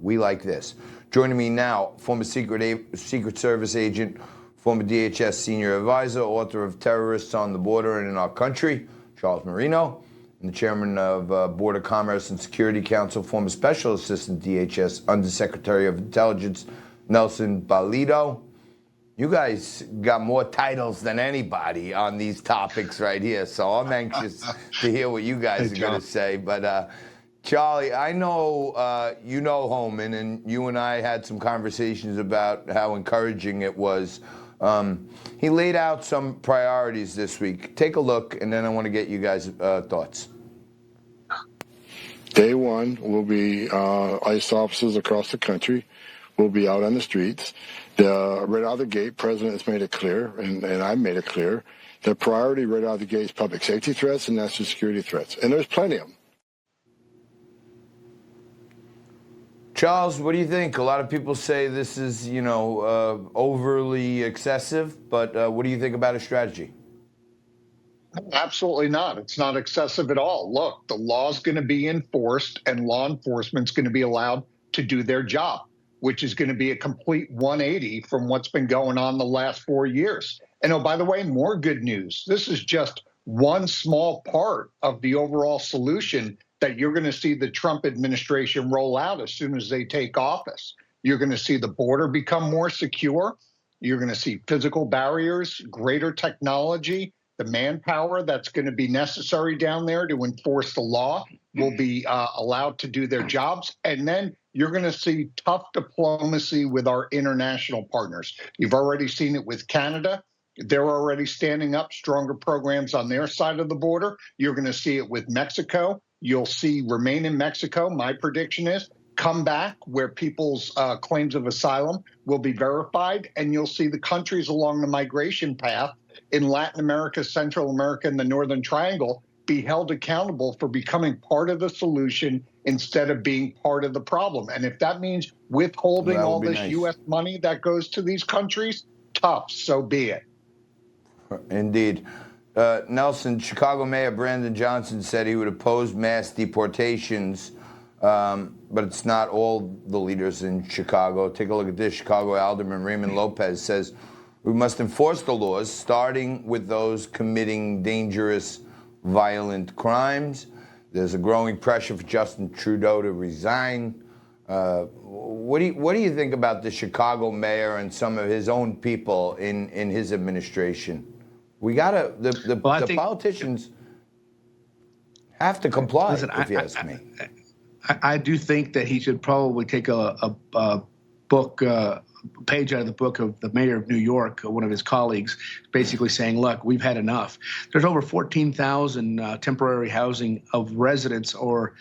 We like this. Joining me now, former Secret Service agent, former DHS senior advisor, author of Terrorists on the Border and in Our Country, Charles Marino, and the chairman of Border Commerce and Security Council, former Special Assistant DHS Undersecretary of Intelligence, Nelson Balido. You guys got more titles than anybody on these topics right here, so I'm anxious to hear what you guys are going to say. But Charlie, I know you know Homan, and you and I had some conversations about how encouraging it was. He laid out some priorities this week. Take a look, and then I want to get you guys' thoughts. Day one will be ICE officers across the country will be out on the streets. Right out of the gate, President has made it clear, and I've made it clear, the priority right out of the gate is public safety threats and national security threats. And there's plenty of them. Charles, what do you think? A lot of people say this is, overly excessive, but what do you think about a strategy? Absolutely not. It's not excessive at all. Look, the law's going to be enforced and law enforcement's going to be allowed to do their job, which is going to be a complete 180 from what's been going on the last 4 years. And oh, by the way, more good news. This is just one small part of the overall solution that you're going to see the Trump administration roll out as soon as they take office. You're going to see the border become more secure. You're going to see physical barriers, greater technology, the manpower that's going to be necessary down there to enforce the law will be allowed to do their jobs. And then you're going to see tough diplomacy with our international partners. You've already seen it with Canada. They're already standing up stronger programs on their side of the border. You're going to see it with Mexico. You'll see remain in Mexico. My prediction is come back where people's claims of asylum will be verified. And you'll see the countries along the migration path in Latin America, Central America, and the Northern Triangle be held accountable for becoming part of the solution instead of being part of the problem. And if that means withholding all this nice U.S. money that goes to these countries, tough, so be it. Indeed. Nelson, Chicago Mayor Brandon Johnson said he would oppose mass deportations, but it's not all the leaders in Chicago. Take a look at this. Chicago Alderman Raymond Lopez says we must enforce the laws, starting with those committing dangerous, violent crimes. There's a growing pressure for Justin Trudeau to resign. What do you think about the Chicago mayor and some of his own people in his administration? We gotta the politicians have to comply. Listen, if you ask me, I do think that he should probably take a book. Page out of the book of the mayor of New York, one of his colleagues, basically saying, look, we've had enough. There's over 14,000 temporary housing of residents or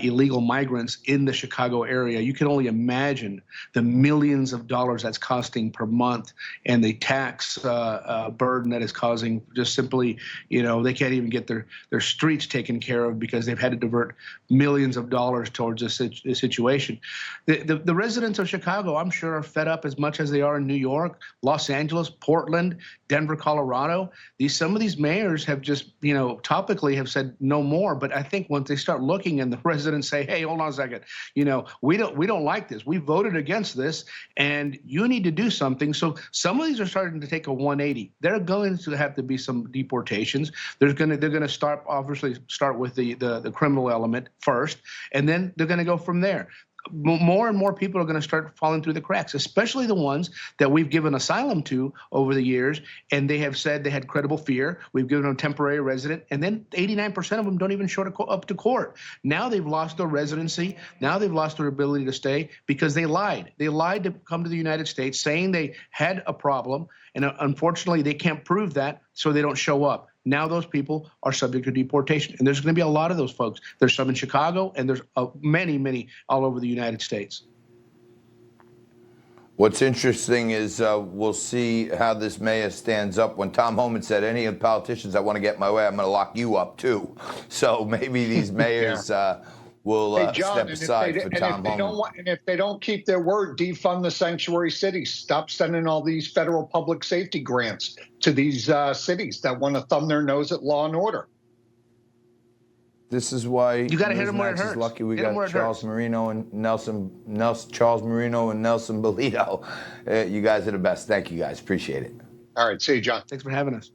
illegal migrants in the Chicago area. You can only imagine the millions of dollars that's costing per month and the tax burden that is causing. Just simply, they can't even get their streets taken care of because they've had to divert millions of dollars towards this situation. The residents of Chicago, I'm sure, are fed up as much as they are in New York, Los Angeles, Portland, Denver, Colorado. Some of these mayors have just, topically have said no more. But I think once they start looking and the residents say, hey, hold on a second, we don't like this. We voted against this, and you need to do something. So some of these are starting to take a 180. There are going to have to be some deportations. They're going to obviously start with the criminal element first, and then they're going to go from there. More and more people are going to start falling through the cracks, especially the ones that we've given asylum to over the years, and they have said they had credible fear. We've given them temporary resident, and then 89% of them don't even show up to court. Now they've lost their residency. Now they've lost their ability to stay because they lied. They lied to come to the United States saying they had a problem, and unfortunately they can't prove that, so they don't show up. Now those people are subject to deportation. And there's going to be a lot of those folks. There's some in Chicago, and there's many, many all over the United States. What's interesting is we'll see how this mayor stands up. When Tom Homan said, any of the politicians that want to get in my way, I'm going to lock you up too. So maybe these mayors will step aside for Tom Homan. And if they don't keep their word, defund the sanctuary cities. Stop sending all these federal public safety grants to these cities that want to thumb their nose at law and order. This is why You got to hit him where it Newsmax is hurts. lucky we Hit him where got it Charles hurts. Marino and Charles Marino and Nelson Balido. You guys are the best. Thank you guys. Appreciate it. All right. See you, John. Thanks for having us.